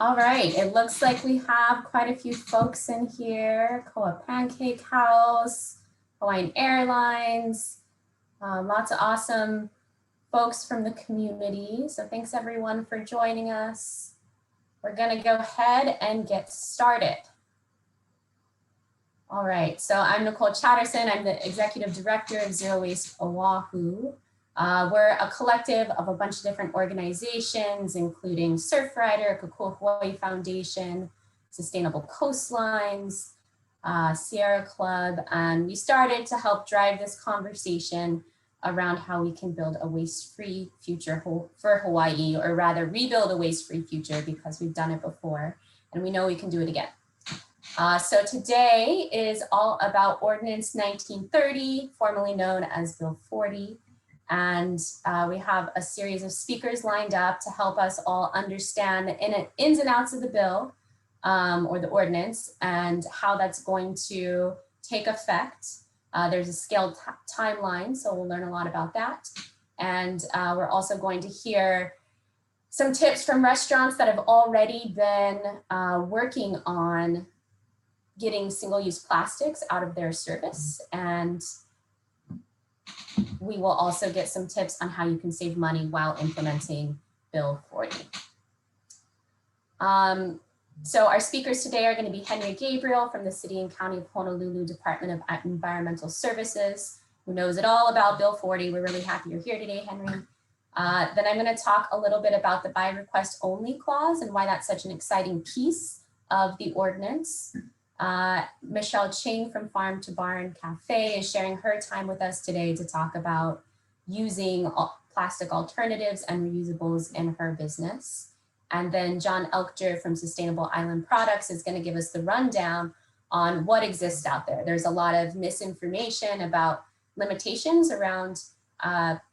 All right, it looks like we have quite a few folks in here. Koa Pancake House, Hawaiian Airlines, lots of awesome folks from the community. So thanks everyone for joining us. We're gonna go ahead and get started. All right, so I'm Nicole Chatterson. I'm the Executive Director of Zero Waste Oahu. We're a collective of a bunch of different organizations, including Surfrider, Kokua Hawaii Foundation, Sustainable Coastlines, Sierra Club, and we started to help drive this conversation around how we can build a waste-free future for Hawaii, or rather rebuild a waste-free future, because we've done it before and we know we can do it again. So today is all about Ordinance 1930, formerly known as Bill 40. And we have a series of speakers lined up to help us all understand the ins and outs of the bill or the ordinance and how that's going to take effect. There's a scaled timeline, so we'll learn a lot about that. And we're also going to hear some tips from restaurants that have already been working on getting single-use plastics out of their service. And we will also get some tips on how you can save money while implementing Bill 40. So our speakers today are going to be Henry Gabriel from the City and County of Honolulu Department of Environmental Services, who knows it all about Bill 40. We're really happy you're here today, Henry. Then I'm going to talk a little bit about the by request only clause and why that's such an exciting piece of the ordinance. Michelle Ching from Farm to Barn Cafe is sharing her time with us today to talk about using plastic alternatives and reusables in her business. And then John Elkjer from Sustainable Island Products is going to give us the rundown on what exists out there. There's a lot of misinformation about limitations around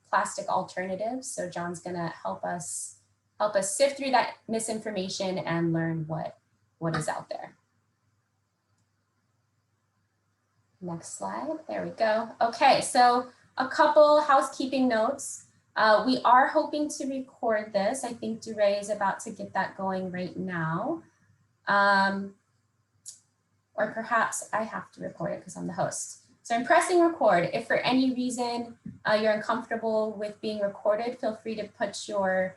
plastic alternatives. So John's going to help us sift through that misinformation and learn what is out there. Next slide, there we go. Okay, so a couple housekeeping notes. We are hoping to record this. I think DeRay is about to get that going right now. Or perhaps I have to record it because I'm the host. So I'm pressing record. If for any reason you're uncomfortable with being recorded, feel free to put your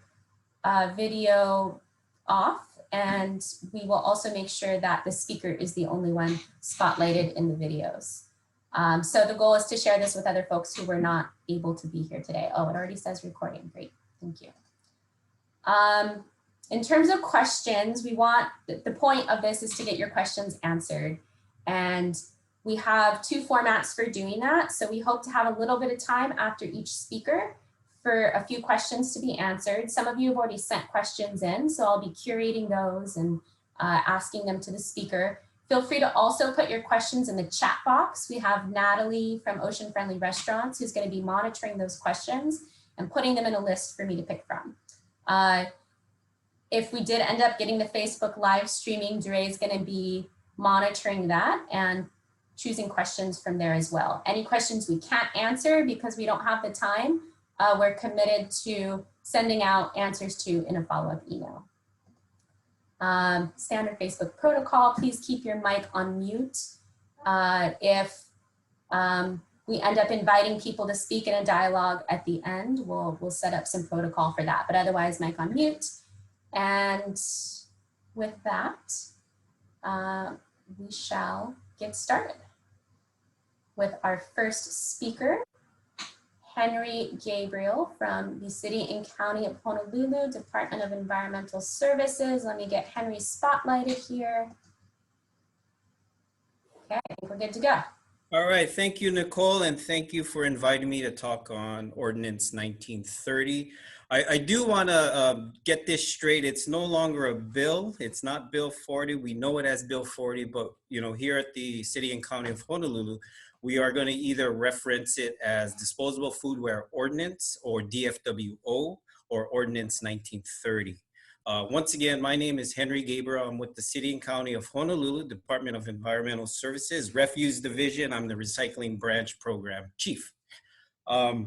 video off. And we will also make sure that the speaker is the only one spotlighted in the videos. So the goal is to share this with other folks who were not able to be here today. Oh, it already says recording. Great, thank you. In terms of questions, we want, the point of this is to get your questions answered. And we have two formats for doing that. So we hope to have a little bit of time after each speaker for a few questions to be answered. Some of you have already sent questions in, so I'll be curating those and asking them to the speaker. Feel free to also put your questions in the chat box. We have Natalie from Ocean Friendly Restaurants who's going to be monitoring those questions and putting them in a list for me to pick from. If we did end up getting the Facebook live streaming, DeRay is going to be monitoring that and choosing questions from there as well. Any questions we can't answer because we don't have the time, we're committed to sending out answers to in a follow-up email. Standard Facebook protocol, please keep your mic on mute. If we end up inviting people to speak in a dialogue at the end, we'll set up some protocol for that, but otherwise mic on mute. And with that, we shall get started with our first speaker, Henry Gabriel from the City and County of Honolulu, Department of Environmental Services. Let me get Henry spotlighted here. Okay, I think we're good to go. All right, thank you, Nicole, and thank you for inviting me to talk on Ordinance 1930. I do want to get this straight. It's no longer a bill. It's not Bill 40. We know it as Bill 40, but here at the City and County of Honolulu, we are going to either reference it as Disposable Foodware Ordinance or DFWO or Ordinance 1930. Once again, my name is Henry Gabriel. I'm with the City and County of Honolulu, Department of Environmental Services, Refuse Division. I'm the Recycling Branch Program Chief. Yeah,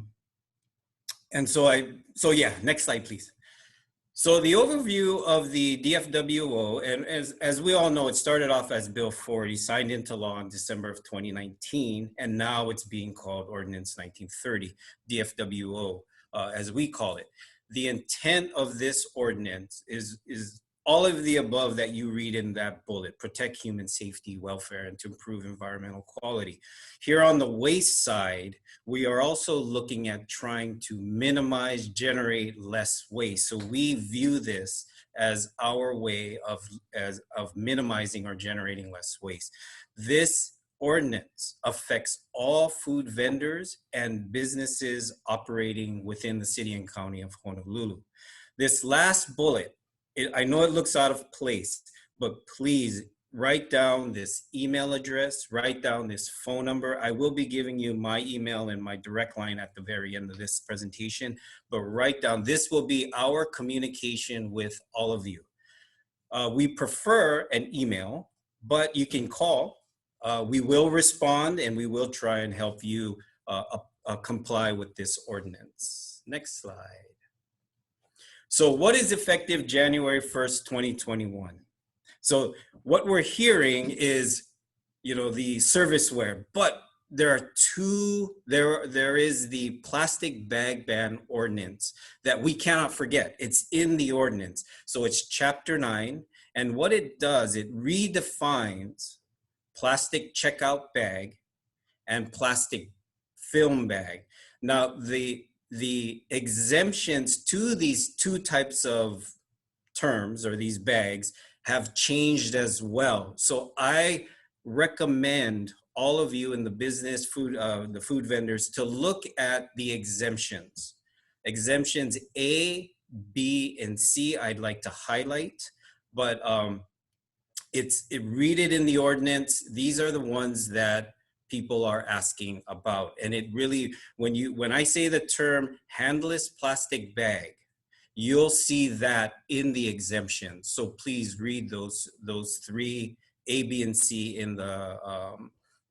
next slide, please. So the overview of the DFWO, and as we all know, it started off as Bill 40, signed into law in December of 2019, and now it's being called Ordinance 1930, DFWO, as we call it. The intent of this ordinance is all of the above that you read in that bullet: protect human safety, welfare, and to improve environmental quality. Here on the waste side, we are also looking at trying to minimize, generate less waste. So we view this as our way of minimizing or generating less waste. This ordinance affects all food vendors and businesses operating within the city and county of Honolulu. This last bullet, I know it looks out of place, but please write down this email address, write down this phone number. I will be giving you my email and my direct line at the very end of this presentation, but write down, this will be our communication with all of you. We prefer an email, but you can call. We will respond and we will try and help you comply with this ordinance. Next slide. So what is effective January 1st, 2021? So what we're hearing is, the serviceware, but there are there is the plastic bag ban ordinance that we cannot forget. It's in the ordinance. So it's Chapter 9. And what it does, it redefines plastic checkout bag and plastic film bag. Now, the exemptions to these two types of terms or these bags have changed as well. So I recommend all of you in the business the food vendors to look at the exemptions. Exemptions A, B, and C, I'd like to highlight, but read it in the ordinance. These are the ones that people are asking about. And it really, when I say the term handless plastic bag, you'll see that in the exemption. So please read those three, A, B, and C in the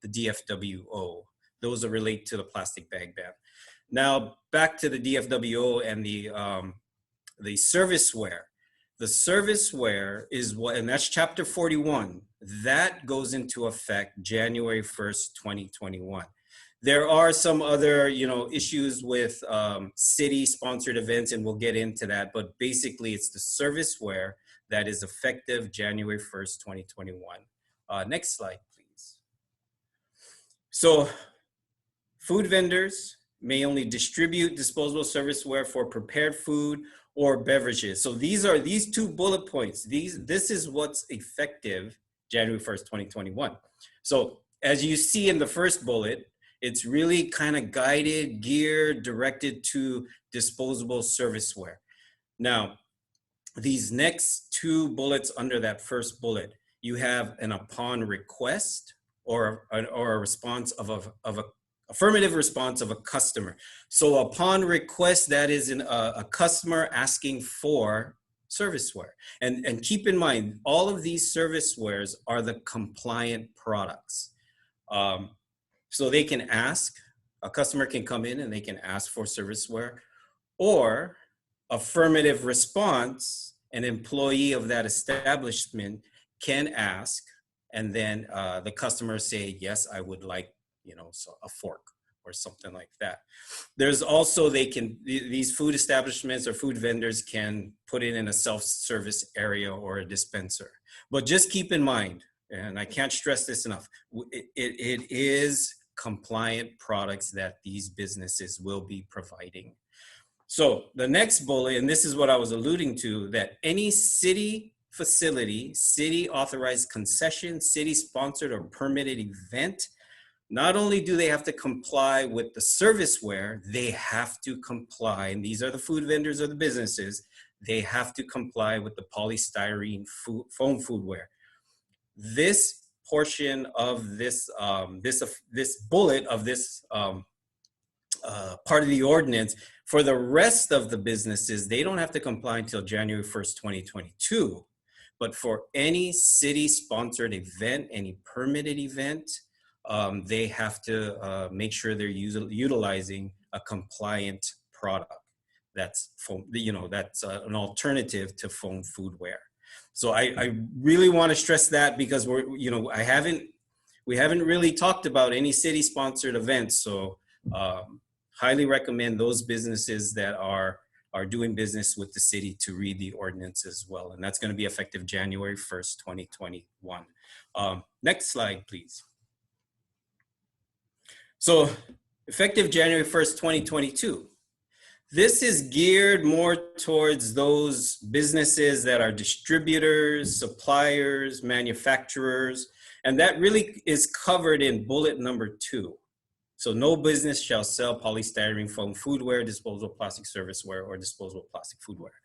DFWO. Those are relate to the plastic bag ban. Now back to the DFWO and the serviceware. The serviceware is and that's Chapter 41. That goes into effect January 1st, 2021. There are some other, issues with city-sponsored events, and we'll get into that. But basically, it's the serviceware that is effective January 1st, 2021. Next slide, please. So, food vendors may only distribute disposable serviceware for prepared food or beverages. So these two bullet points. This is what's effective January 1st, 2021. So as you see in the first bullet, it's really kind of guided, geared, directed to disposable serviceware. Now, these next two bullets under that first bullet, you have an upon request or a response of a affirmative response of a customer. So upon request, that is a customer asking for serviceware. And keep in mind, all of these servicewares are the compliant products. So they can ask, a customer can come in and they can ask for serviceware, or affirmative response, an employee of that establishment can ask, and then the customer say, yes, I would like, so a fork or something like that. There's also, these food establishments or food vendors can put it in a self-service area or a dispenser. But just keep in mind, and I can't stress this enough, it is compliant products that these businesses will be providing. So the next bullet, and this is what I was alluding to, that any city facility, city authorized concession, city sponsored or permitted event, not only do they have to comply with the serviceware, they have to comply, and these are the food vendors or the businesses, they have to comply with the polystyrene foam foodware. This portion of this bullet of this part of the ordinance, for the rest of the businesses, they don't have to comply until January 1st, 2022. But for any city-sponsored event, any permitted event, they have to make sure they're utilizing a compliant product that's foam, that's an alternative to foam foodware. So I really want to stress that, because we haven't really talked about any city sponsored events. So highly recommend those businesses that are doing business with the city to read the ordinance as well. And that's going to be effective January 1st, 2021. Next slide, please. So effective January 1st, 2022. This is geared more towards those businesses that are distributors, suppliers, manufacturers, and that really is covered in bullet number 2. So no business shall sell polystyrene foam foodware, disposable plastic serviceware, or disposable plastic foodware.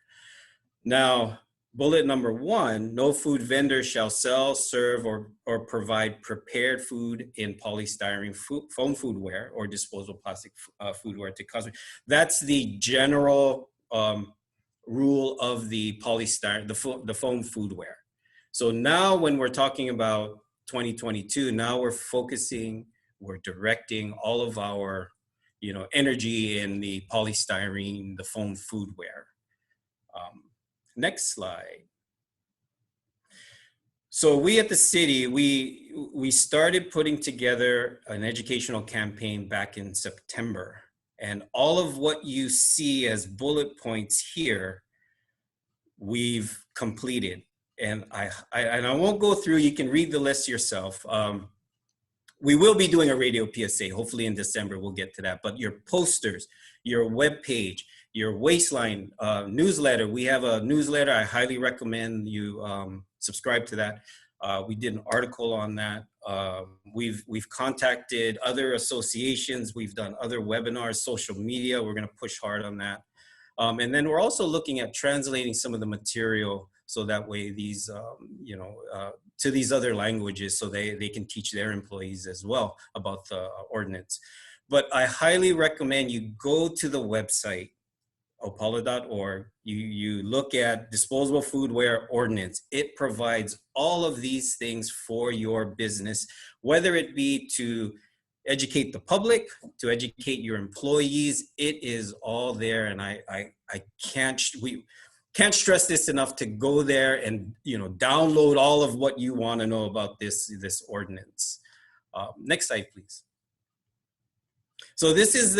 Now, bullet number 1, no food vendor shall sell, serve, or provide prepared food in polystyrene foam foodware or disposable plastic foodware to customers. That's the general rule of the polystyrene, the foam foodware. So now when we're talking about 2022, now we're directing all of our, energy in the polystyrene, the foam foodware. Next slide. So we at the city, we started putting together an educational campaign back in September. And all of what you see as bullet points here, we've completed. And I won't go through, you can read the list yourself. We will be doing a radio PSA, hopefully in December, we'll get to that. But your posters, your webpage, your Waistline newsletter, we have a newsletter. I highly recommend you subscribe to that. We did an article on that. We've contacted other associations. We've done other webinars, social media. We're gonna push hard on that. And then we're also looking at translating some of the material so that way these, to these other languages so they can teach their employees as well about the ordinance. But I highly recommend you go to the website, opala.org, you look at Disposable Foodware Ordinance. It provides all of these things for your business, whether it be to educate the public, to educate your employees. It is all there, and we can't stress this enough to go there and download all of what you want to know about this ordinance. Next slide, please. So this is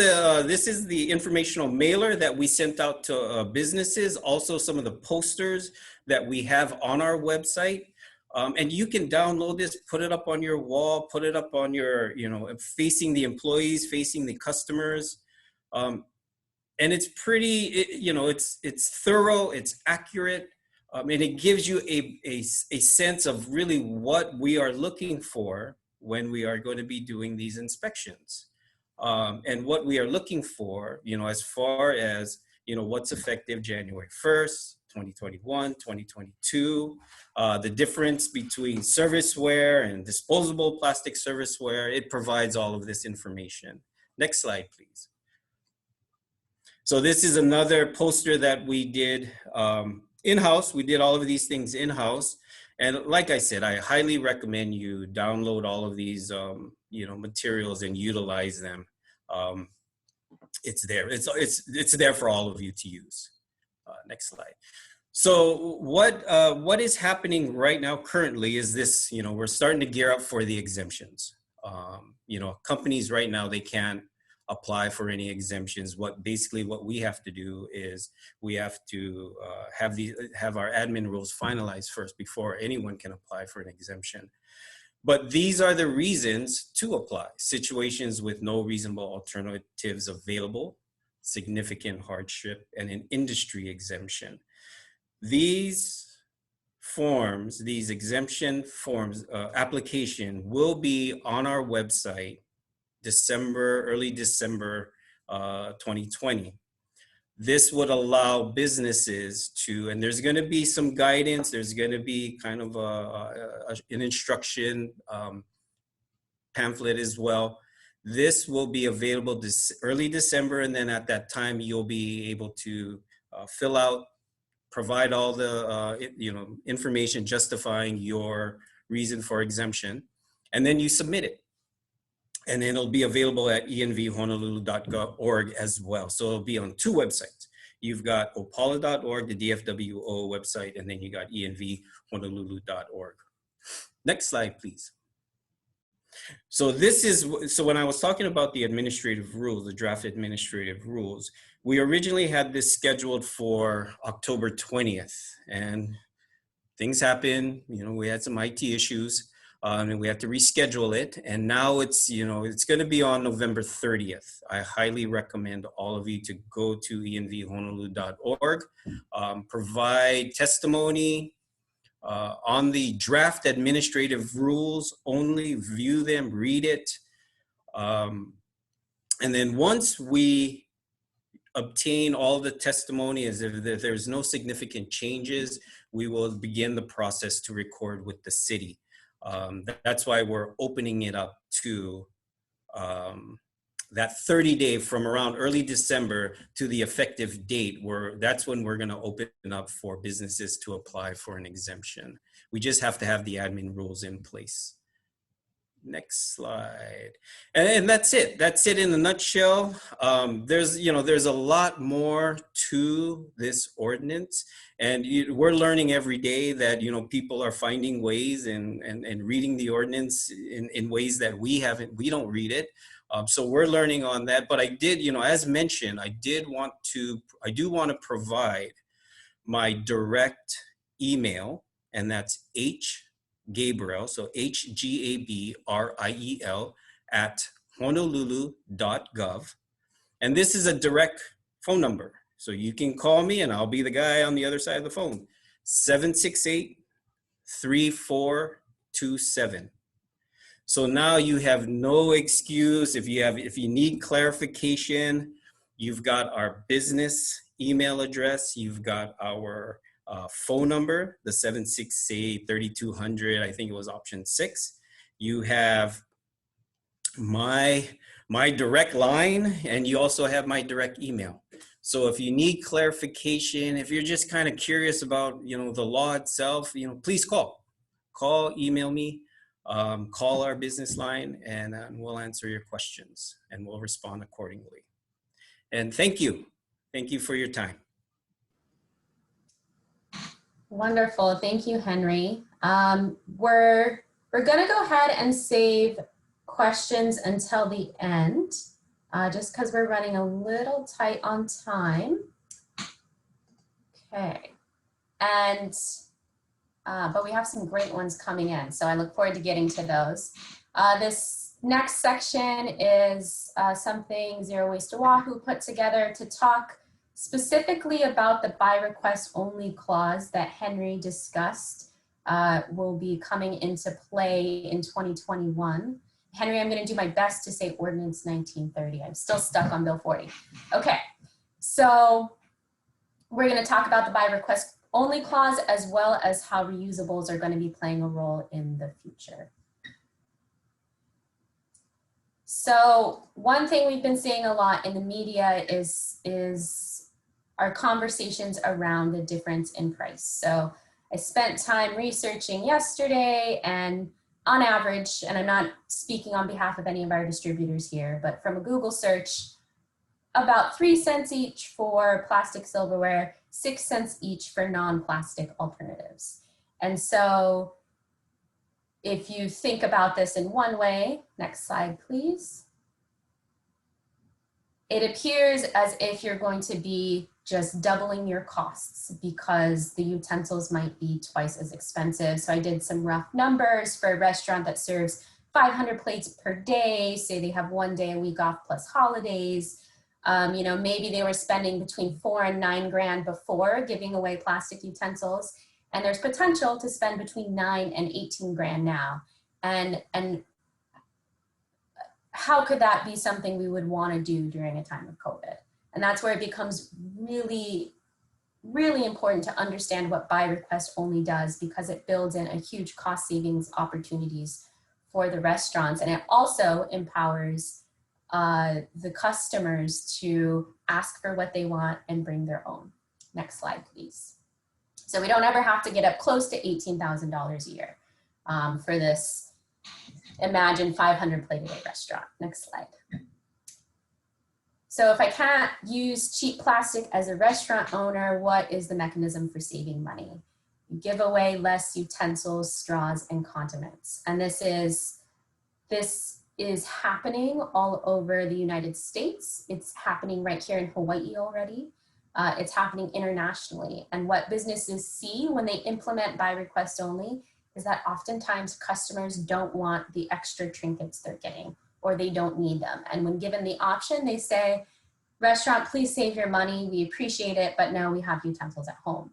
the informational mailer that we sent out to businesses. Also, some of the posters that we have on our website. And you can download this, put it up on your wall, put it up on your, facing the employees, facing the customers. And it's pretty, it's thorough, it's accurate, and it gives you a sense of really what we are looking for when we are going to be doing these inspections. And what we are looking for, as far as, what's effective January 1st, 2021, 2022, the difference between serviceware and disposable plastic serviceware, it provides all of this information. Next slide, please. So this is another poster that we did in-house. We did all of these things in-house. And like I said, I highly recommend you download all of these materials and utilize them. It's there. It's there for all of you to use. Next slide. So what is happening right now currently is this, we're starting to gear up for the exemptions. Companies right now, they can't apply for any exemptions. What we have to do is we have to have our admin rules finalized first before anyone can apply for an exemption. But these are the reasons to apply: situations with no reasonable alternatives available, significant hardship, and an industry exemption. These forms, these exemption forms, application will be on our website early December 2020. This would allow businesses to, and there's going to be some guidance, there's going to be kind of an instruction pamphlet as well. This will be available early December, and then at that time you'll be able to fill out, provide all the information justifying your reason for exemption, and then you submit it. And then it'll be available at envhonolulu.org as well. So it'll be on 2 websites, you've got opala.org, the DFWO website, and then you got envhonolulu.org. Next slide, please. So so when I was talking about the administrative rules, the draft administrative rules, we originally had this scheduled for October 20th, and things happened. We had some IT issues, and we had to reschedule it. And now it's going to be on November 30th. I highly recommend all of you to go to envhonolulu.org, provide testimony on the draft administrative rules, only view them, read it. And then once we obtain all the testimony, as if there's no significant changes, we will begin the process to record with the city. That's why we're opening it up to that 30-day from around early December to the effective date, that's when we're going to open up for businesses to apply for an exemption. We just have to have the admin rules in place. Next slide. And that's it. That's it in a nutshell. There's a lot more to this ordinance, and we're learning every day that people are finding ways and reading the ordinance in ways that we don't read it. So we're learning on that. But I did, as mentioned, I do want to provide my direct email, and that's Gabriel, so HGABRIEL @honolulu.gov. And this is a direct phone number. So you can call me and I'll be the guy on the other side of the phone, 768-3427. So now you have no excuse. If you need clarification, you've got our business email address, you've got our phone number, the 768-3200, I think it was option 6. You have my direct line, and you also have my direct email. So if you need clarification, if you're just kind of curious about the law itself, please call, email me, call our business line, and we'll answer your questions and we'll respond accordingly. And thank you for your time. Wonderful. Thank you, Henry. We're going to go ahead and save questions until the end, just because we're running a little tight on time. Okay. And, but we have some great ones coming in, so I look forward to getting to those. This next section is something Zero Waste Oahu put together to talk specifically about the by request only clause that Henry discussed will be coming into play in 2021. Henry, I'm going to do my best to say Ordinance 1930. I'm still stuck on Bill 40. Okay, so we're going to talk about the by request only clause as well as how reusables are going to be playing a role in the future. So one thing we've been seeing a lot in the media is our conversations around the difference in price. So I spent time researching yesterday, and on average, and I'm not speaking on behalf of any of our distributors here, but from a Google search, about 3 cents each for plastic silverware, 6 cents each for non-plastic alternatives. And so if you think about this in one way, next slide, please. It appears as if you're going to be just doubling your costs because the utensils might be twice as expensive. So I did some rough numbers for a restaurant that serves 500 plates per day. Say they have 1 day a week off plus holidays. Maybe they were spending between $4 and $9 grand before giving away plastic utensils. And there's potential to spend between 9 and 18 grand now. And how could that be something we would want to do during a time of COVID? And that's where it becomes really, really important to understand what by request only does, because it builds in a huge cost savings opportunities for the restaurants. And it also empowers the customers to ask for what they want and bring their own. Next slide, please. So we don't ever have to get up close to $18,000 a year for this, imagine 500 plate a day restaurant. Next slide. So if I can't use cheap plastic as a restaurant owner, what is the mechanism for saving money? You give away less utensils, straws, and condiments. And this is happening all over the United States. It's happening right here in Hawaii already. It's happening internationally. And what businesses see when they implement by request only is that oftentimes customers don't want the extra trinkets they're getting, or they don't need them. And when given the option, they say, restaurant, please save your money. We appreciate it, but no, we have utensils at home.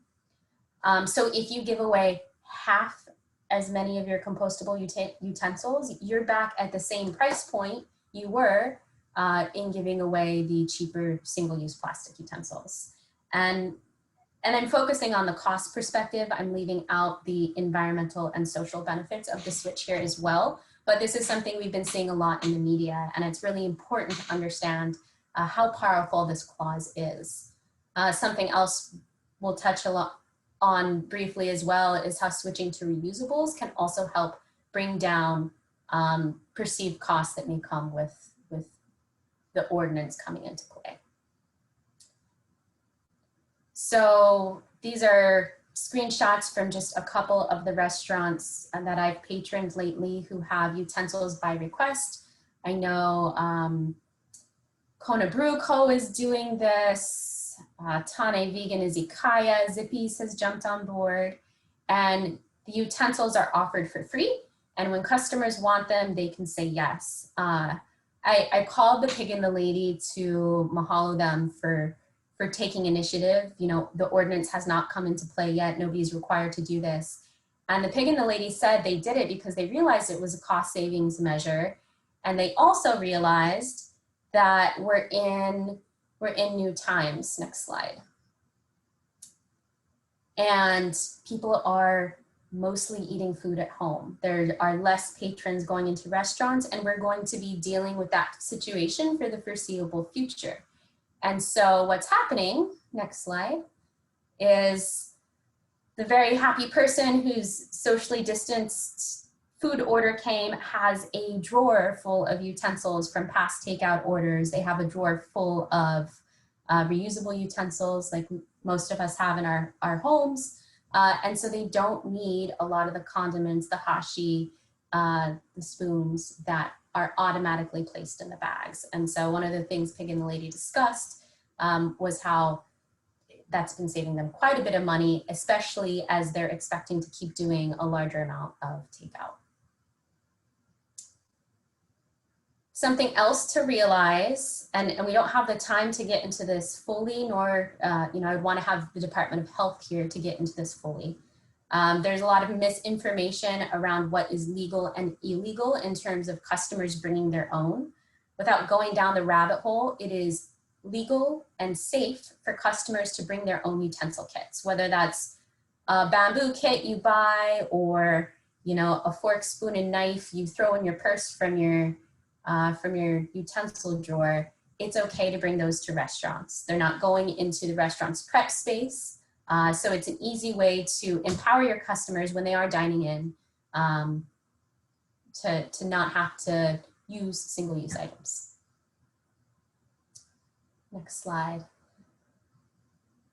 So if you give away half as many of your compostable utensils, you're back at the same price point you were in giving away the cheaper single-use plastic utensils. And I'm focusing on the cost perspective. I'm leaving out the environmental and social benefits of the switch here as well. But this is something we've been seeing a lot in the media, and it's really important to understand how powerful this clause is. Something else we'll touch a lot on briefly as well is how switching to reusables can also help bring down perceived costs that may come with the ordinance coming into play. So these are screenshots from just a couple of the restaurants that I've patroned lately who have utensils by request. I know Kona Brew Co. is doing this, Tane Vegan Izakaya, Zippy's has jumped on board, and the utensils are offered for free. And when customers want them, they can say yes. I called the pig and the lady to mahalo them for taking initiative. You know, the ordinance has not come into play yet. Nobody's required to do this. And the pig and the lady said they did it because they realized it was a cost savings measure. And they also realized that we're in new times. Next slide. And people are mostly eating food at home. There are less patrons going into restaurants, and we're going to be dealing with that situation for the foreseeable future. And so what's happening, next slide, is the very happy person whose socially distanced food order came has a drawer full of utensils from past takeout orders. They have a drawer full of reusable utensils like most of us have in our homes. And so they don't need a lot of the condiments, the hashi, the spoons that are automatically placed in the bags. And so one of the things Pig and the Lady discussed was how that's been saving them quite a bit of money, especially as they're expecting to keep doing a larger amount of takeout. Something else to realize, and we don't have the time to get into this fully, nor, I'd want to have the Department of Health here to get into this fully. There's a lot of misinformation around what is legal and illegal in terms of customers bringing their own. Without going down the rabbit hole, it is legal and safe for customers to bring their own utensil kits, whether that's a bamboo kit you buy or, a fork, spoon, and knife you throw in your purse from your utensil drawer. It's okay to bring those to restaurants. They're not going into the restaurant's prep space. So it's an easy way to empower your customers when they are dining in to not have to use single-use items. Next slide.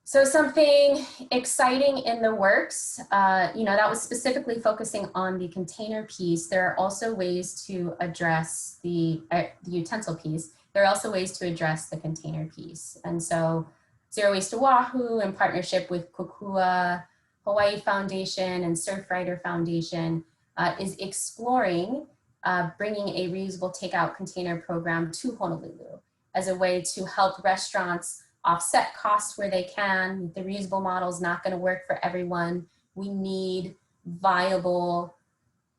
So something exciting in the works, that was specifically focusing on the container piece. There are also ways to address the utensil piece. There are also ways to address the container piece. And so Zero Waste Oahu, in partnership with Kokua Hawaii Foundation and Surfrider Foundation, is exploring bringing a reusable takeout container program to Honolulu as a way to help restaurants offset costs where they can. The reusable model is not going to work for everyone. We need viable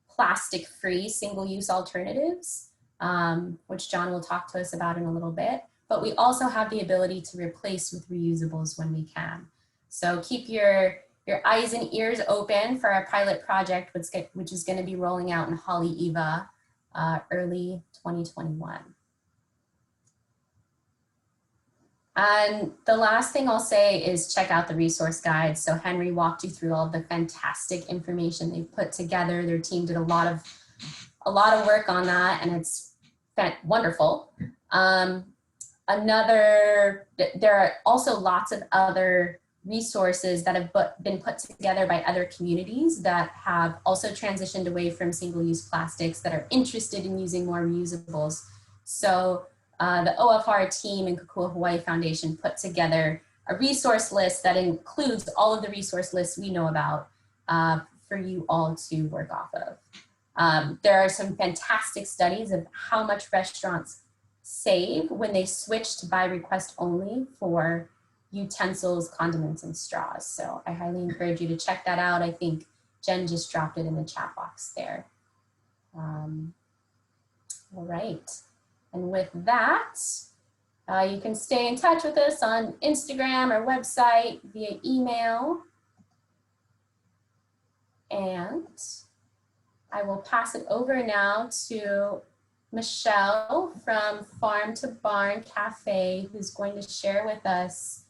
plastic-free single-use alternatives, which John will talk to us about in a little bit. But we also have the ability to replace with reusables when we can. So keep your eyes and ears open for our pilot project, which is going to be rolling out in Haleiwa early 2021. And the last thing I'll say is check out the resource guide. So Henry walked you through all of the fantastic information they've put together. Their team did a lot of work on that, and it's wonderful. there are also lots of other resources that have been put together by other communities that have also transitioned away from single-use plastics that are interested in using more reusables. So the OFR team and Kokua Hawaii Foundation put together a resource list that includes all of the resource lists we know about for you all to work off of. There are some fantastic studies of how much restaurants save when they switch to by request only for utensils, condiments, and straws. So I highly encourage you to check that out. I think Jen just dropped it in the chat box there. All right. And with that, you can stay in touch with us on Instagram or website via email. And I will pass it over now to Michelle from Farm to Barn Cafe, who's going to share with us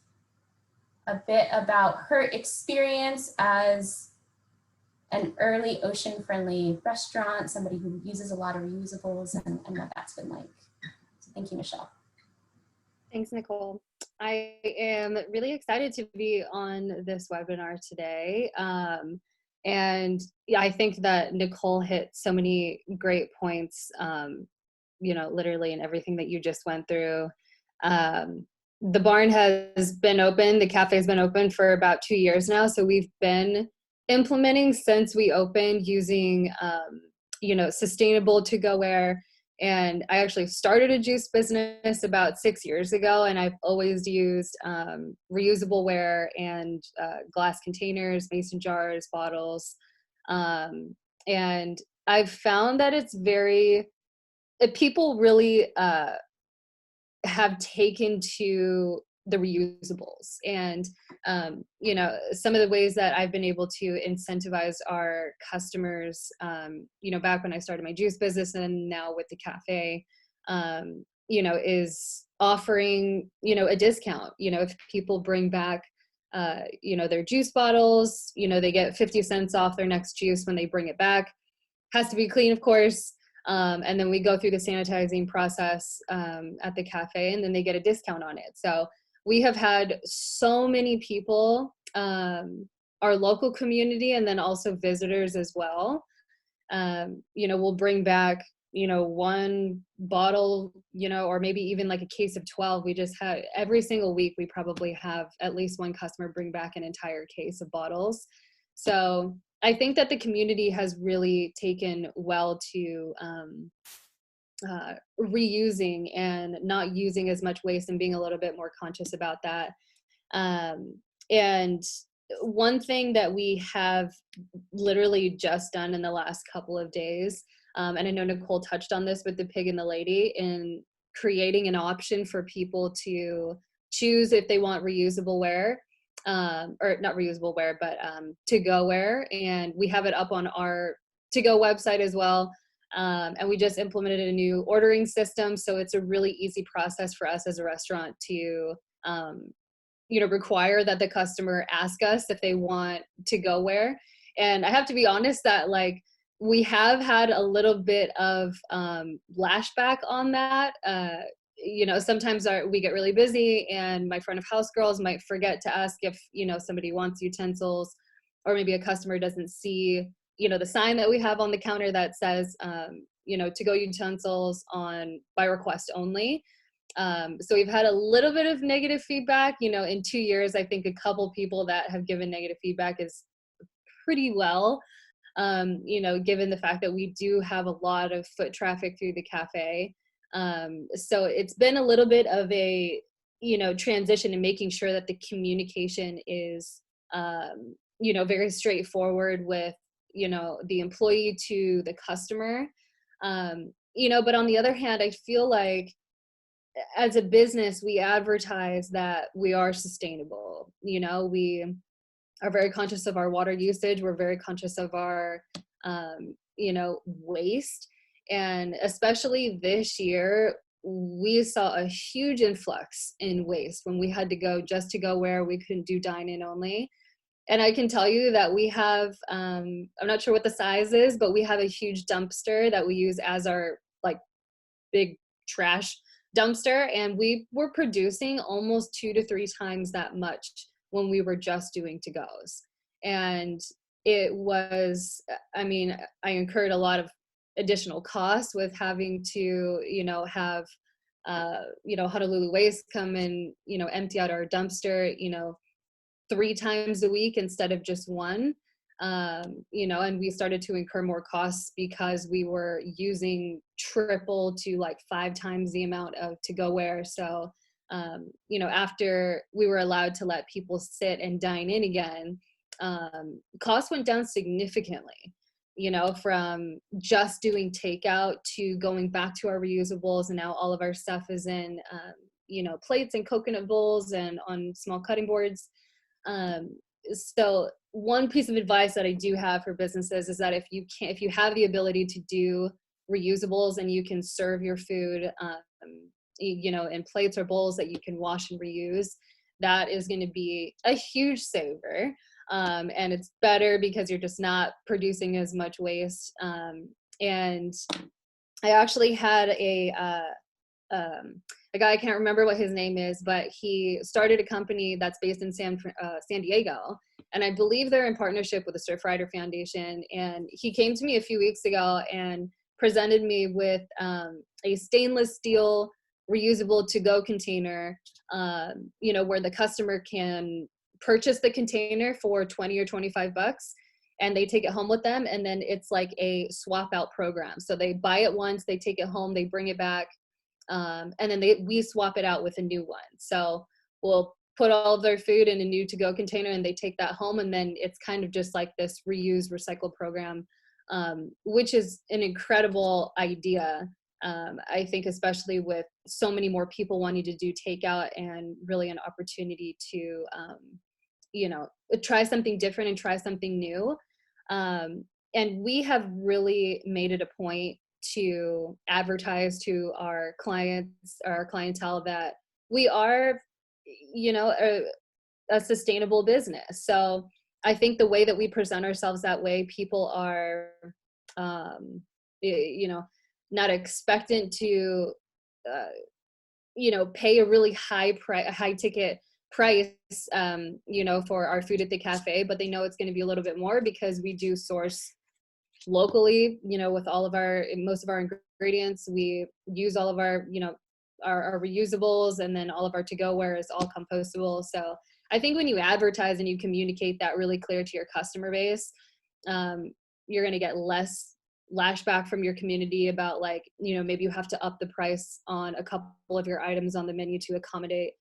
a bit about her experience as an early ocean-friendly restaurant, somebody who uses a lot of reusables, and what that's been like. So thank you, Michelle. Thanks, Nicole. I am really excited to be on this webinar today. And yeah, I think that Nicole hit so many great points, you know, literally in everything that you just went through. The barn has been open, the cafe has been open for about 2 years now. So we've been implementing since we opened using, you know, sustainable to-go-ware. And I actually started a juice business about 6 years ago, and I've always used reusable ware and glass containers, mason jars, bottles. And I've found that it's people really have taken to the reusables. And, you know, some of the ways that I've been able to incentivize our customers, you know, back when I started my juice business and now with the cafe, you know, is offering, you know, a discount. You know, if people bring back, you know, their juice bottles, you know, they get 50 cents off their next juice when they bring it back. Has to be clean, of course. And then we go through the sanitizing process at the cafe, and then they get a discount on it. So we have had so many people, our local community, and then also visitors as well. You know, we'll bring back, you know, one bottle, you know, or maybe even like a case of 12. We just have every single week, we probably have at least one customer bring back an entire case of bottles. So I think that the community has really taken well to reusing and not using as much waste and being a little bit more conscious about that. And one thing that we have literally just done in the last couple of days, and I know Nicole touched on this with the pig and the lady, in creating an option for people to choose if they want reusable ware. Or not reusable ware, but to-go ware. And we have it up on our to-go website as well. And we just implemented a new ordering system. So it's a really easy process for us as a restaurant to, you know, require that the customer ask us if they want to-go ware. And I have to be honest that, like, we have had a little bit of lashback on that. You know, sometimes we get really busy and my front of house girls might forget to ask if, you know, somebody wants utensils, or maybe a customer doesn't see, you know, the sign that we have on the counter that says, you know, to-go utensils on by request only. So we've had a little bit of negative feedback. You know, in 2 years, I think a couple people that have given negative feedback is pretty well, you know, given the fact that we do have a lot of foot traffic through the cafe. So it's been a little bit of a, you know, transition in making sure that the communication is, you know, very straightforward with, you know, the employee to the customer. You know, but on the other hand, I feel like as a business, we advertise that we are sustainable. You know, we are very conscious of our water usage. We're very conscious of our, you know, waste. And especially this year, we saw a huge influx in waste when we had to go just to go where we couldn't do dine-in only. And I can tell you that we have, I'm not sure what the size is, but we have a huge dumpster that we use as our like big trash dumpster, and we were producing almost 2 to 3 times that much when we were just doing to-goes. And it was, I mean, I incurred a lot of additional costs with having to, have, Honolulu Waste come and, empty out our dumpster, 3 times a week instead of just one. And we started to incur more costs because we were using triple to like 5 times the amount of to-go-ware. So, after we were allowed to let people sit and dine in again, costs went down significantly, from just doing takeout to going back to our reusables. And now all of our stuff is in, plates and coconut bowls and on small cutting boards. So one piece of advice that I do have for businesses is that if you have the ability to do reusables and you can serve your food, in plates or bowls that you can wash and reuse, that is going to be a huge saver. And it's better because you're just not producing as much waste. And I actually had a guy, I can't remember what his name is, but he started a company that's based in San Diego. And I believe they're in partnership with the Surfrider Foundation. And he came to me a few weeks ago and presented me with a stainless steel reusable to-go container, where the customer can purchase the container for 20 or 25 bucks and they take it home with them. And then it's like a swap out program. So they buy it once, they take it home, they bring it back. And then we swap it out with a new one. So we'll put all of their food in a new to-go container and they take that home. And then it's kind of just like this reuse, recycle program, which is an incredible idea. I think especially with so many more people wanting to do takeout and really an opportunity to, try something different and try something new. And we have really made it a point to advertise to our clients, our clientele, that we are, a sustainable business. So I think the way that we present ourselves that way, people are, not expectant to, pay a really high ticket price, for our food at the cafe, but they know it's going to be a little bit more because we do source locally, with most of our ingredients. We use all of our, our reusables, and then all of our to-go-ware is all compostable. So I think when you advertise and you communicate that really clear to your customer base, you're going to get less lashback from your community about maybe you have to up the price on a couple of your items on the menu to accommodate,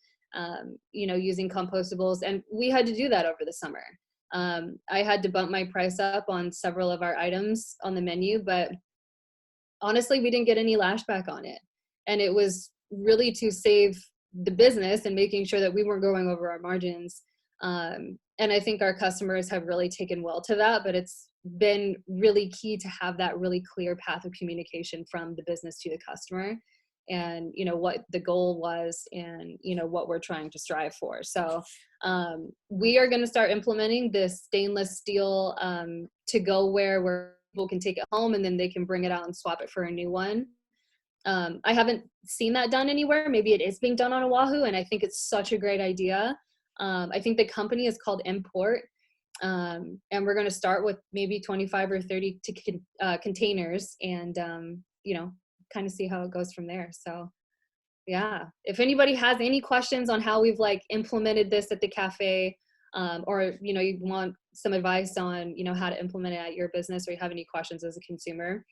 using compostables. And we had to do that over the summer. I had to bump my price up on several of our items on the menu, but honestly, we didn't get any lashback on it. And it was really to save the business and making sure that we weren't going over our margins. And I think our customers have really taken well to that, but it's been really key to have that really clear path of communication from the business to the customer, and what the goal was, and what we're trying to strive for. So we are going to start implementing this stainless steel to-go-ware where people can take it home and then they can bring it out and swap it for a new one. I haven't seen that done anywhere. Maybe it is being done on Oahu, and I think it's such a great idea. I think the company is called Import, and we're going to start with maybe 25 or 30 containers, and kind of see how it goes from there. So yeah, if anybody has any questions on how we've implemented this at the cafe, or you want some advice on how to implement it at your business, or you have any questions as a consumer,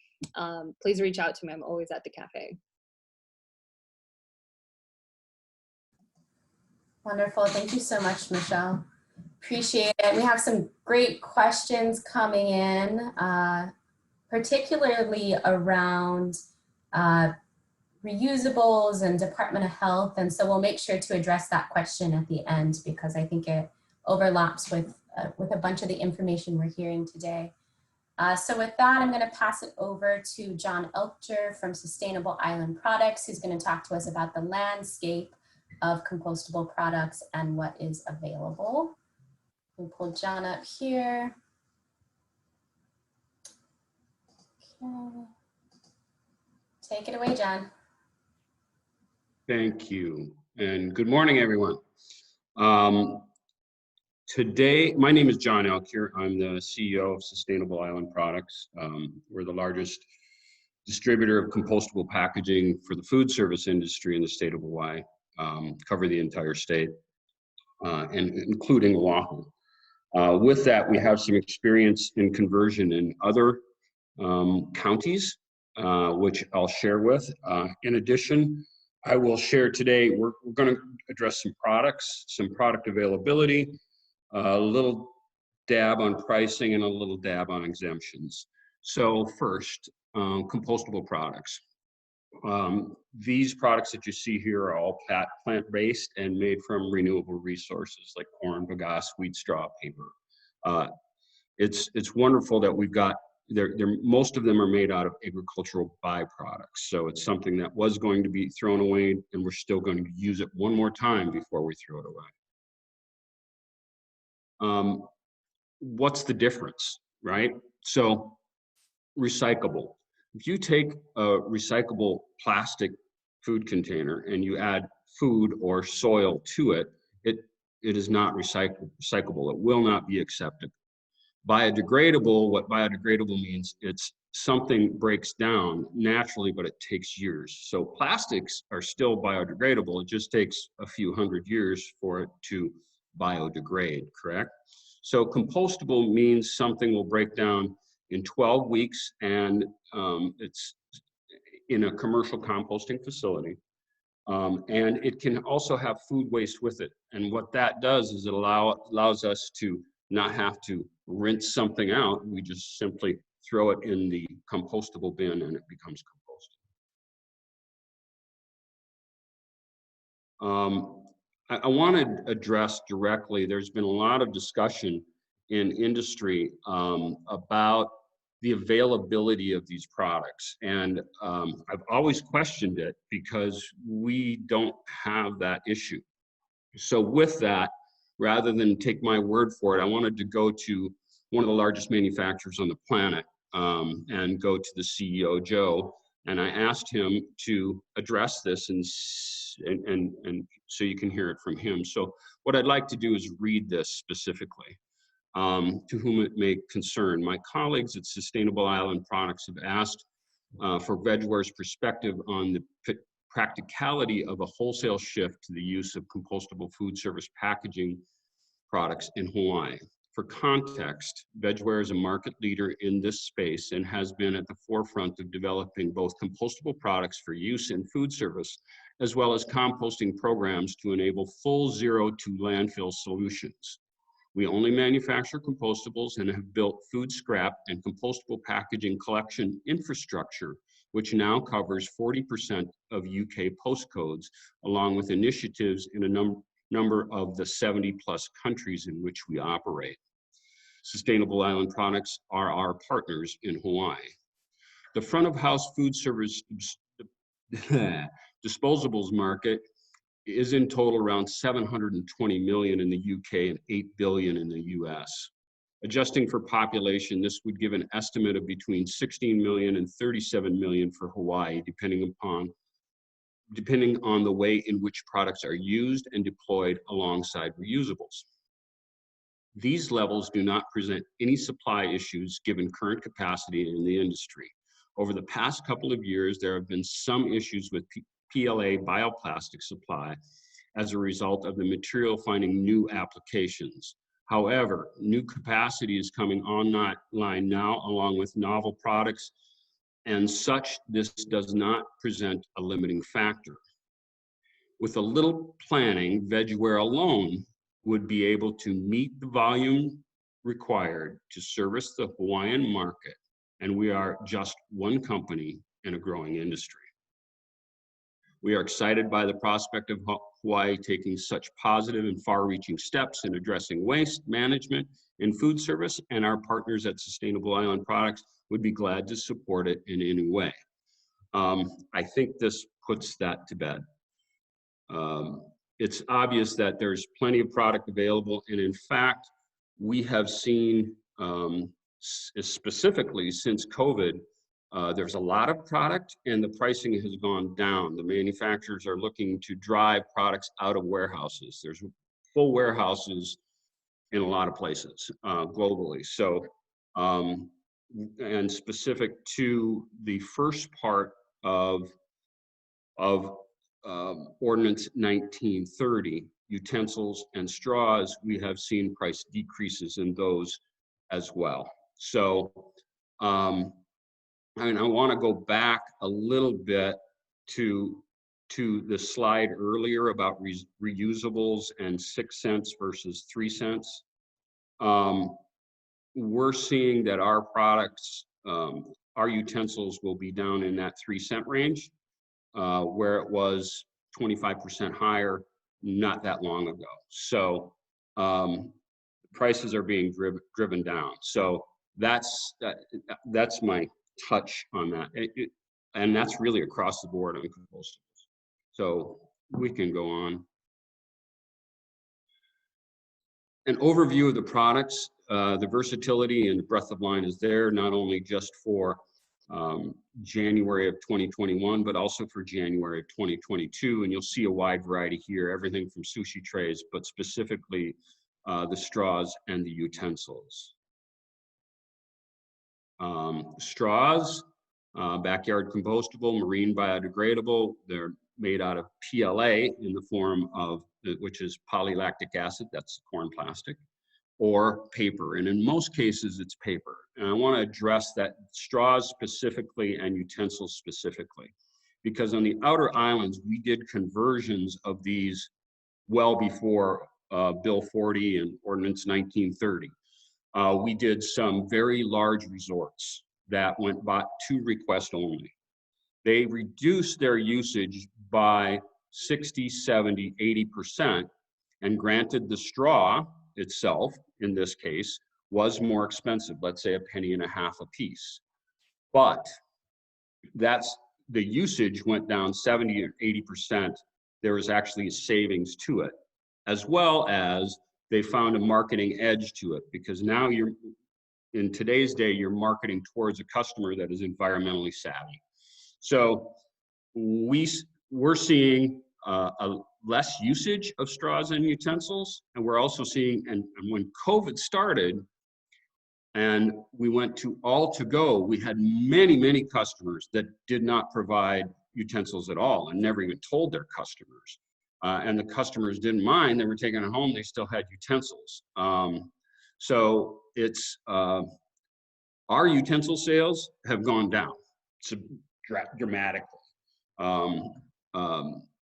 please reach out to me. I'm always at the cafe. Wonderful. Thank you so much, Michelle. Appreciate it. We have some great questions coming in, particularly around reusables and Department of Health. And so we'll make sure to address that question at the end, because I think it overlaps with a bunch of the information we're hearing today. So with that, I'm going to pass it over to John Elkjer from Sustainable Island Products, who's going to talk to us about the landscape of compostable products and what is available. We'll pull John up here. Okay. Take it away, John. Thank you, and good morning, everyone. Today, my name is John Elkjer. I'm the CEO of Sustainable Island Products. We're the largest distributor of compostable packaging for the food service industry in the state of Hawaii, cover the entire state, and including Oahu. With that, we have some experience in conversion in other counties, which I'll share with. In addition, I will share today, we're going to address some products, some product availability, a little dab on pricing, and a little dab on exemptions. So first, compostable products. These products that you see here are all plant-based and made from renewable resources like corn, bagasse, wheat straw, paper. It's wonderful that we've got, most of them are made out of agricultural byproducts. So it's something that was going to be thrown away, and we're still going to use it one more time before we throw it away. What's the difference, right? So recyclable. If you take a recyclable plastic food container and you add food or soil to it, it is not recyclable. It will not be accepted. Biodegradable, what biodegradable means, it's something breaks down naturally, but it takes years. So plastics are still biodegradable. It just takes a few hundred years for it to biodegrade, correct? So compostable means something will break down in 12 weeks, and it's in a commercial composting facility. And it can also have food waste with it. And what that does is it allows us to not have to rinse something out. We just simply throw it in the compostable bin and it becomes composted. I want to address directly, there's been a lot of discussion in industry about the availability of these products. And I've always questioned it because we don't have that issue. So with that, rather than take my word for it, I wanted to go to one of the largest manufacturers on the planet and go to the CEO, Joe, and I asked him to address this and so you can hear it from him. So what I'd like to do is read this specifically. To whom it may concern. My colleagues at Sustainable Island Products have asked for VegWare's perspective on the practicality of a wholesale shift to the use of compostable food service packaging products in Hawaii. For context, VegWare is a market leader in this space and has been at the forefront of developing both compostable products for use in food service, as well as composting programs to enable full zero to landfill solutions. We only manufacture compostables and have built food scrap and compostable packaging collection infrastructure, which now covers 40% of UK postcodes, along with initiatives in a number of the 70+ countries in which we operate. Sustainable Island Products are our partners in Hawaii. The front of house food service disposables market is in total around 720 million in the UK and 8 billion in the US. Adjusting for population, this would give an estimate of between 16 million and 37 million for Hawaii, depending on the way in which products are used and deployed alongside reusables. These levels do not present any supply issues given current capacity in the industry. Over the past couple of years, there have been some issues with PLA bioplastic supply as a result of the material finding new applications. However, new capacity is coming online now along with novel products, and such this does not present a limiting factor. With a little planning, VegWare alone would be able to meet the volume required to service the Hawaiian market, and we are just one company in a growing industry. We are excited by the prospect of Hawaii taking such positive and far-reaching steps in addressing waste management in food service, and our partners at Sustainable Island Products would be glad to support it in any way. I think this puts that to bed. It's obvious that there's plenty of product available, and in fact, we have seen, specifically since COVID, There's a lot of product and the pricing has gone down. The manufacturers are looking to drive products out of warehouses. There's full warehouses in a lot of places globally. So, and specific to the first part of Ordinance 1930, utensils and straws, we have seen price decreases in those as well. So, I want to go back a little bit to the slide earlier about reusables and 6 cents versus 3 cents. We're seeing that our products, our utensils will be down in that 3 cent range, where it was 25% higher not that long ago. So prices are being driven down. So that's my touch on that. And that's really across the board on compostables. So we can go on. An overview of the products, the versatility and breadth of line is there, not only just for January of 2021, but also for January of 2022. And you'll see a wide variety here, everything from sushi trays, but specifically the straws and the utensils. Straws, backyard compostable, marine biodegradable. They're made out of PLA in the form of, which is polylactic acid, that's corn plastic, or paper. And in most cases, it's paper. And I want to address that straws specifically and utensils specifically, because on the outer islands, we did conversions of these well before Bill 40 and Ordinance 1930. We did some very large resorts that went by to request only. They reduced their usage by 60, 70, 80%, and granted the straw itself, in this case, was more expensive, let's say $0.015 a piece. But that's, the usage went down 70 or 80%. There was actually a savings to it, as well as they found a marketing edge to it, because now you're, in today's day, you're marketing towards a customer that is environmentally savvy. So we're seeing a less usage of straws and utensils, and we're also seeing, and when COVID started and we went to all to go, we had many customers that did not provide utensils at all and never even told their customers. And the customers didn't mind, they were taking it home, they still had utensils. So it's, our utensil sales have gone down dramatically.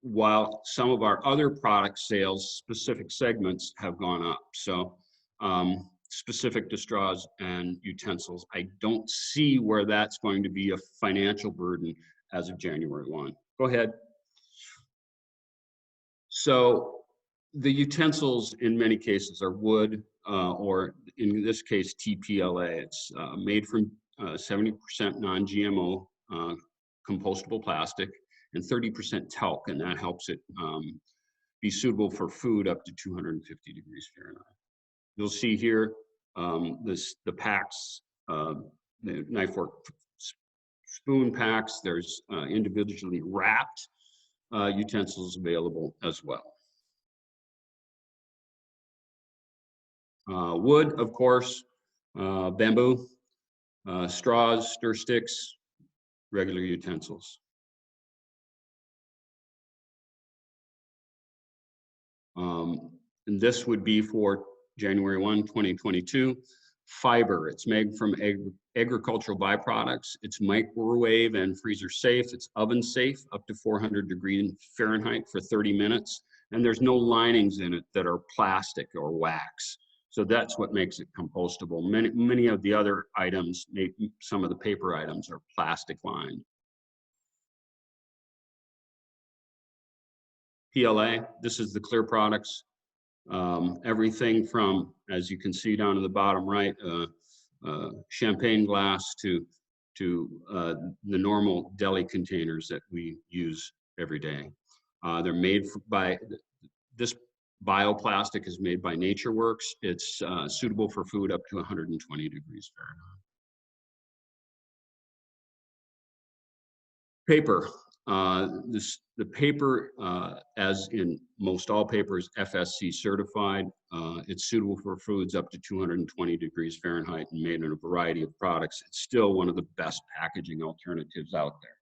While some of our other product sales, specific segments have gone up. So specific to straws and utensils, I don't see where that's going to be a financial burden as of January 1. Go ahead. So the utensils in many cases are wood, or in this case, TPLA. It's made from 70% non-GMO compostable plastic and 30% talc, and that helps it be suitable for food up to 250 degrees Fahrenheit. You'll see here the packs, the knife, fork, spoon packs. There's individually wrapped utensils available as well. Wood, of course, bamboo, straws, stir sticks, regular utensils. And this would be for January 1, 2022. Fiber, it's made from agricultural byproducts. It's microwave and freezer safe. It's oven safe up to 400 degrees Fahrenheit for 30 minutes. And there's no linings in it that are plastic or wax. So that's what makes it compostable. Many of the other items, some of the paper items, are plastic lined. PLA, this is the clear products. Everything from, as you can see down to the bottom right, champagne glass to the normal deli containers that we use every day. They're made by, this bioplastic is made by NatureWorks. It's suitable for food up to 120 degrees Fahrenheit. Paper. The paper, as in most all paper, is FSC certified. It's suitable for foods up to 220 degrees Fahrenheit and made in a variety of products. It's still one of the best packaging alternatives out there.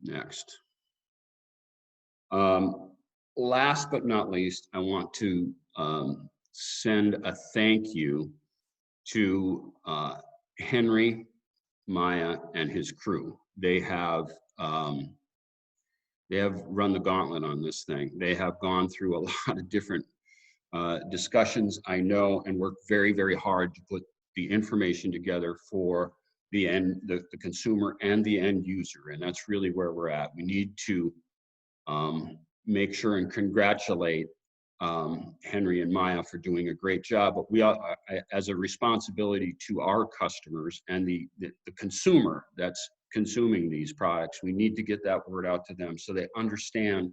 Next. Last but not least, I want to send a thank you to Henry, Maya, and his crew. They have run the gauntlet on this thing. They have gone through a lot of different discussions, I know, and worked very, very hard to put the information together for the consumer and the end user. And that's really where we're at. We need to make sure and congratulate Henry and Maya for doing a great job, but we are, as a responsibility to our customers and the consumer that's consuming these products, we need to get that word out to them so they understand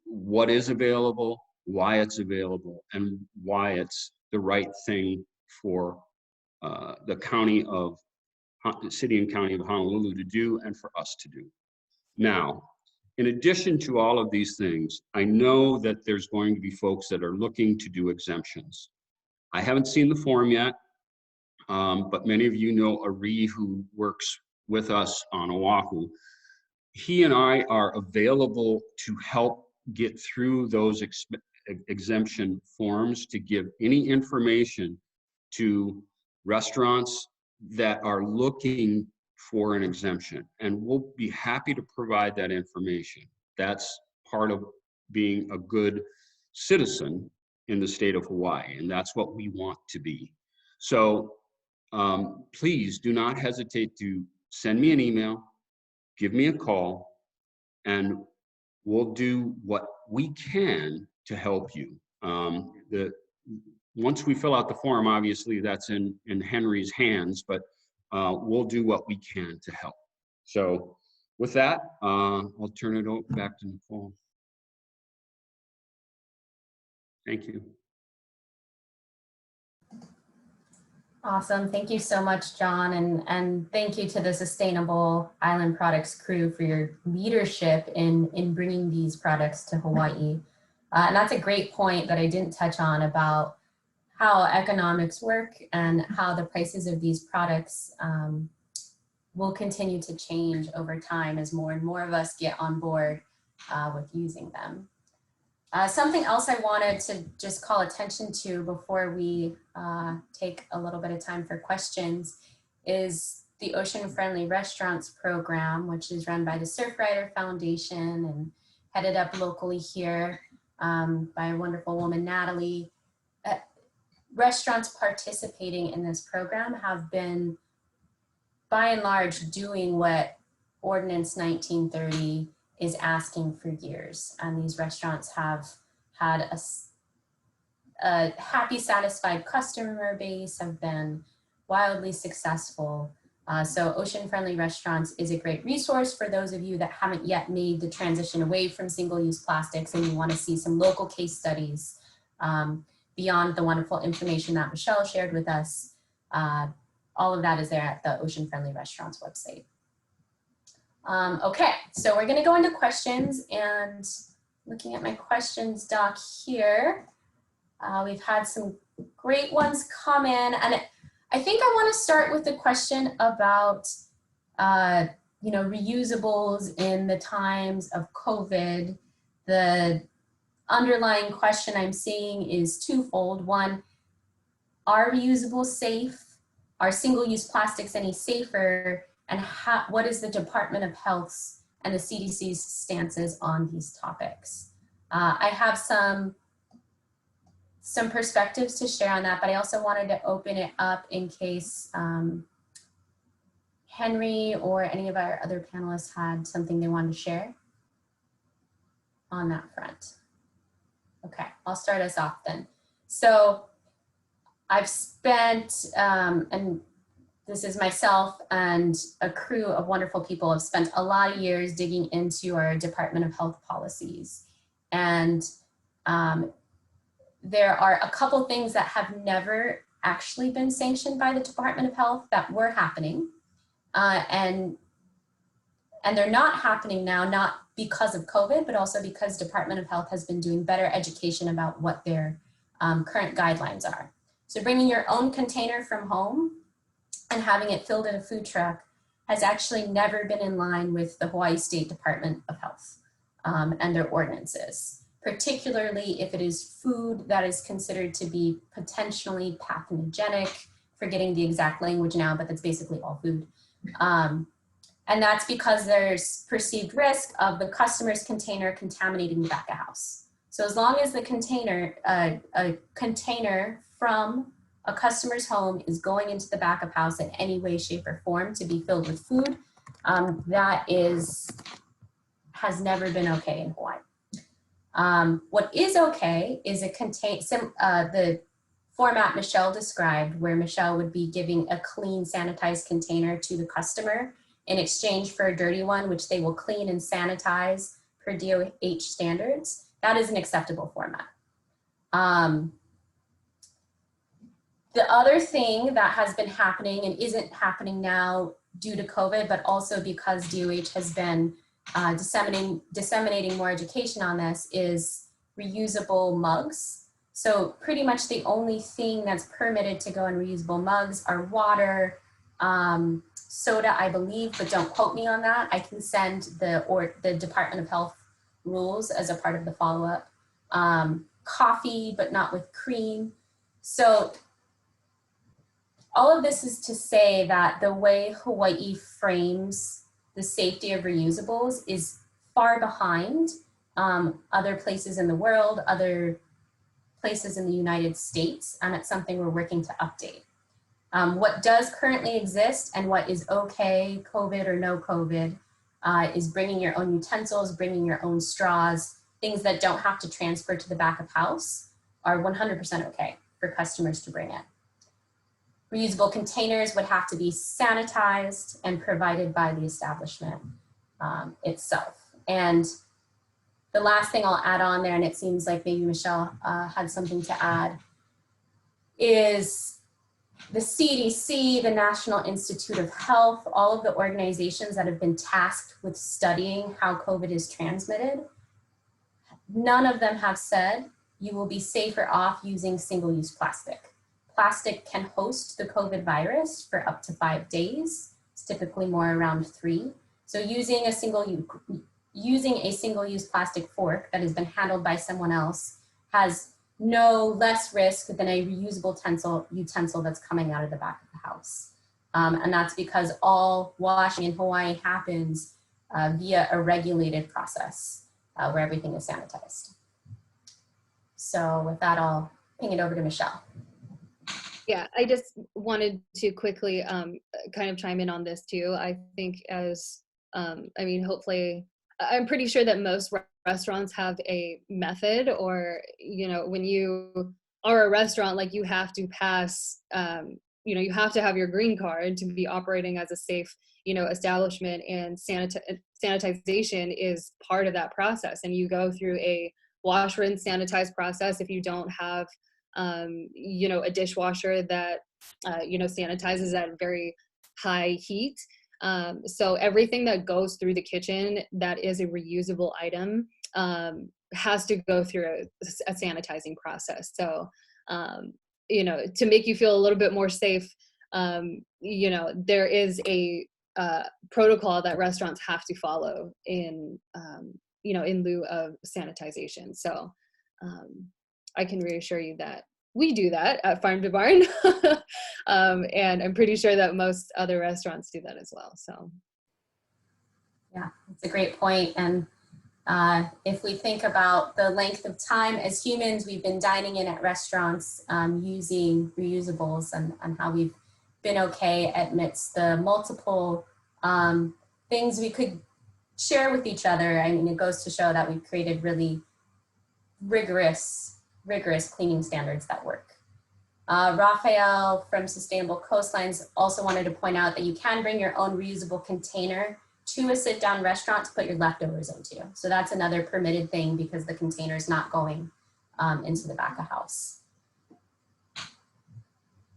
what is available, why it's available, and why it's the right thing for the city and county of Honolulu to do and for us to do. Now, in addition to all of these things, I know that there's going to be folks that are looking to do exemptions. I haven't seen the form yet, but many of you know Ari, who works with us on Oahu. He and I are available to help get through those exemption forms, to give any information to restaurants that are looking for an exemption, and we'll be happy to provide that information. That's part of being a good citizen in the state of Hawaii, and that's what we want to be. So please do not hesitate to send me an email, give me a call, and we'll do what we can to help you. Once we fill out the form, obviously that's in Henry's hands, but we'll do what we can to help. So with that, I'll turn it back to Nicole. Thank you. Awesome. Thank you so much, John. And thank you to the Sustainable Island Products crew for your leadership in bringing these products to Hawaii. And that's a great point that I didn't touch on about how economics work and how the prices of these products will continue to change over time as more and more of us get on board with using them. Something else I wanted to just call attention to before we take a little bit of time for questions is the Ocean Friendly Restaurants program, which is run by the Surfrider Foundation and headed up locally here by a wonderful woman, Natalie. Restaurants participating in this program have been, by and large, doing what Ordinance 1930 is asking for years. And these restaurants have had a happy, satisfied customer base, have been wildly successful. So Ocean Friendly Restaurants is a great resource for those of you that haven't yet made the transition away from single-use plastics and you want to see some local case studies beyond the wonderful information that Michelle shared with us. All of that is there at the Ocean Friendly Restaurants website. Okay, so we're gonna go into questions, and looking at my questions doc here, we've had some great ones come in, and I think I wanna start with the question about reusables in the times of COVID. The underlying question I'm seeing is twofold. One, are reusables safe? Are single-use plastics any safer? And what is the Department of Health's and the CDC's stances on these topics? I have some perspectives to share on that, but I also wanted to open it up in case Henry or any of our other panelists had something they wanted to share on that front. Okay, I'll start us off then. So I've spent, and this is myself and a crew of wonderful people, have spent a lot of years digging into our Department of Health policies. And there are a couple things that have never actually been sanctioned by the Department of Health that were happening. And they're not happening now, not because of COVID, but also because Department of Health has been doing better education about what their current guidelines are. So bringing your own container from home and having it filled in a food truck has actually never been in line with the Hawaii State Department of Health and their ordinances, particularly if it is food that is considered to be potentially pathogenic, forgetting the exact language now, but that's basically all food. And that's because there's perceived risk of the customer's container contaminating the back of house. So as long as the container, a container from a customer's home is going into the back of house in any way, shape, or form to be filled with food, that has never been okay in Hawaii. What is okay is the format Michelle described, where Michelle would be giving a clean, sanitized container to the customer in exchange for a dirty one, which they will clean and sanitize per DOH standards. That is an acceptable format. The other thing that has been happening and isn't happening now due to COVID, but also because DOH has been disseminating more education on this, is reusable mugs. So pretty much the only thing that's permitted to go in reusable mugs are water, soda, I believe, but don't quote me on that. I can send the Department of Health rules as a part of the follow-up. Coffee, but not with cream. So all of this is to say that the way Hawaii frames the safety of reusables is far behind other places in the world, other places in the United States, and it's something we're working to update. What does currently exist and what is okay, COVID or no COVID, is bringing your own utensils, bringing your own straws, things that don't have to transfer to the back of house are 100% okay for customers to bring in. Reusable containers would have to be sanitized and provided by the establishment itself. And the last thing I'll add on there, and it seems like maybe Michelle had something to add, is the CDC, the National Institute of Health, all of the organizations that have been tasked with studying how COVID is transmitted, none of them have said you will be safer off using single-use plastic. Plastic can host the COVID virus for up to 5 days. It's typically more around 3. So using a single-use plastic fork that has been handled by someone else has no less risk than a reusable utensil that's coming out of the back of the house. And that's because all washing in Hawaii happens via a regulated process where everything is sanitized. So with that, I'll ping it over to Michelle. Yeah, I just wanted to quickly kind of chime in on this too. I think hopefully, I'm pretty sure that most restaurants have a method, or, when you are a restaurant, like, you have to pass, you have to have your green card to be operating as a safe, establishment, and sanitization is part of that process. And you go through a wash, rinse, sanitize process if you don't have a dishwasher that, sanitizes at very high heat. So everything that goes through the kitchen that is a reusable item has to go through a sanitizing process. So, to make you feel a little bit more safe, there is a protocol that restaurants have to follow in lieu of sanitization. So, I can reassure you that we do that at Farm to Barn. And I'm pretty sure that most other restaurants do that as well. So, yeah, that's a great point. And if we think about the length of time as humans, we've been dining in at restaurants using reusables, and how we've been okay amidst the multiple things we could share with each other. I mean, it goes to show that we've created really rigorous cleaning standards that work. Raphael from Sustainable Coastlines also wanted to point out that you can bring your own reusable container to a sit-down restaurant to put your leftovers into. So that's another permitted thing, because the container is not going into the back of house.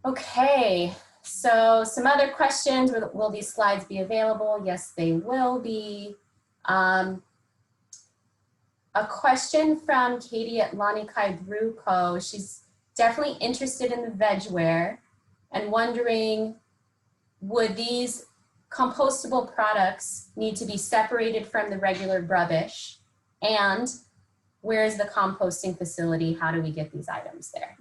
Okay, so some other questions. Will these slides be available? Yes, they will be. A question from Katie at Lanikai Brew Co. She's definitely interested in the vegware and wondering, would these compostable products need to be separated from the regular rubbish? And where is the composting facility? How do we get these items there?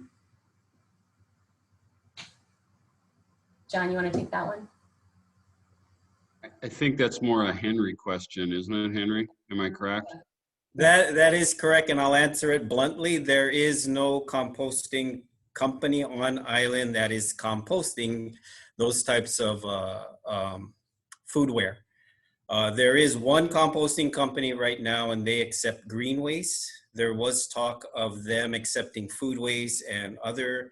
John, you want to take that one? I think that's more a Henry question, isn't it, Henry? Am I correct? That is correct, and I'll answer it bluntly. There is no composting company on island that is composting those types of foodware. There is one composting company right now, and they accept green waste. There was talk of them accepting food waste and other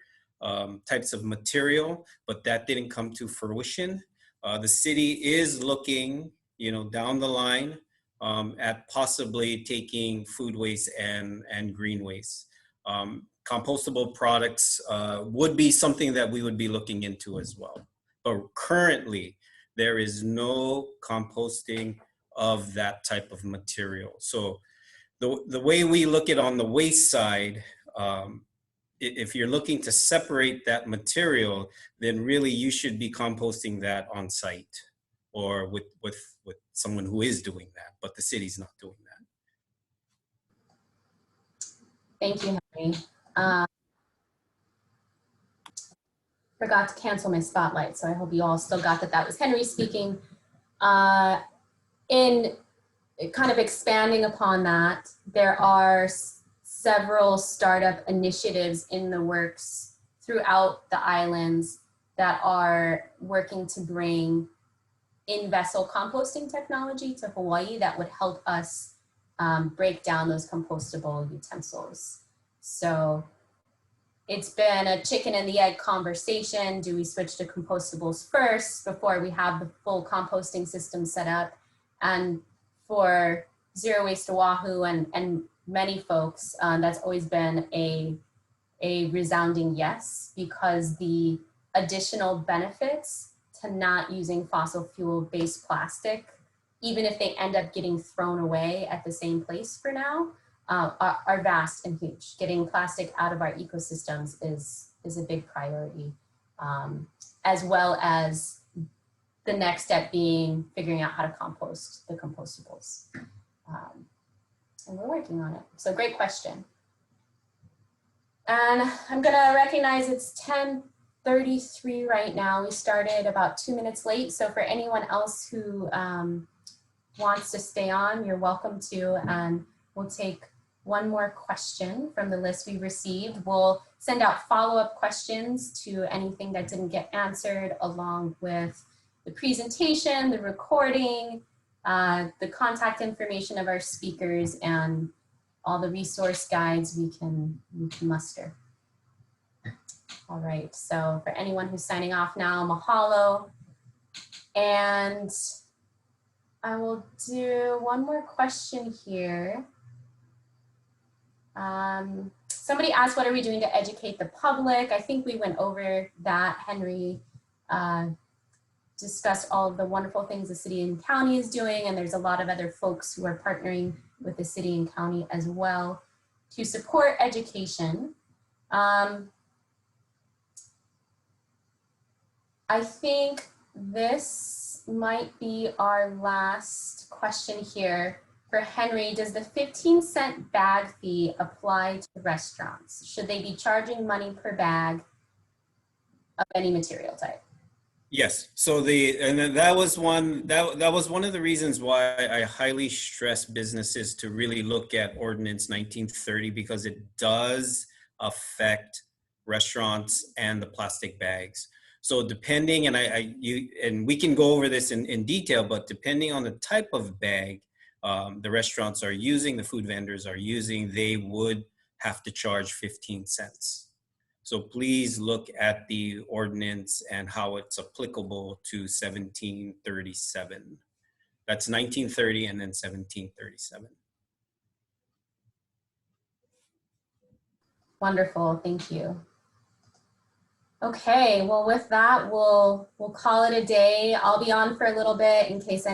types of material, but that didn't come to fruition. The city is looking, down the line at possibly taking food waste and green waste. Compostable products would be something that we would be looking into as well. But currently, there is no composting of that type of material. So the way we look at on the waste side, if you're looking to separate that material, then really you should be composting that on site or with someone who is doing that, but the city's not doing that. Thank you, Henry. Forgot to cancel my spotlight, so I hope you all still got that was Henry speaking. In kind of expanding upon that, there are several startup initiatives in the works throughout the islands that are working to bring in-vessel composting technology to Hawaii that would help us break down those compostable utensils. So it's been a chicken and the egg conversation. Do we switch to compostables first before we have the full composting system set up? And for Zero Waste Oahu and many folks, that's always been a resounding yes, because the additional benefits to not using fossil fuel based plastic, even if they end up getting thrown away at the same place for now, are vast and huge. Getting plastic out of our ecosystems is a big priority, as well as the next step being figuring out how to compost the compostables. And we're working on it. So great question. And I'm gonna recognize it's 10:33 right now. We started about 2 minutes late. So for anyone else who wants to stay on, you're welcome to, and we'll take one more question from the list we received. We'll send out follow-up questions to anything that didn't get answered, along with the presentation, the recording, the contact information of our speakers, and all the resource guides we can muster. All right, so for anyone who's signing off now, mahalo. And I will do one more question here. Somebody asked, what are we doing to educate the public? I think we went over that. Henry discussed all of the wonderful things the city and county is doing, and there's a lot of other folks who are partnering with the city and county as well to support education. I think this might be our last question here. For Henry, does the 15-cent bag fee apply to restaurants? Should they be charging money per bag of any material type? Yes. So that was one of the reasons why I highly stress businesses to really look at Ordinance 1930, because it does affect restaurants and the plastic bags. So depending, and we can go over this in detail, but depending on the type of bag the restaurants are using, the food vendors are using, they would have to charge 15 cents. So please look at the ordinance and how it's applicable to 1737. That's 1930 and then 1737. Wonderful, thank you. Okay, well, with that, we'll call it a day. I'll be on for a little bit in case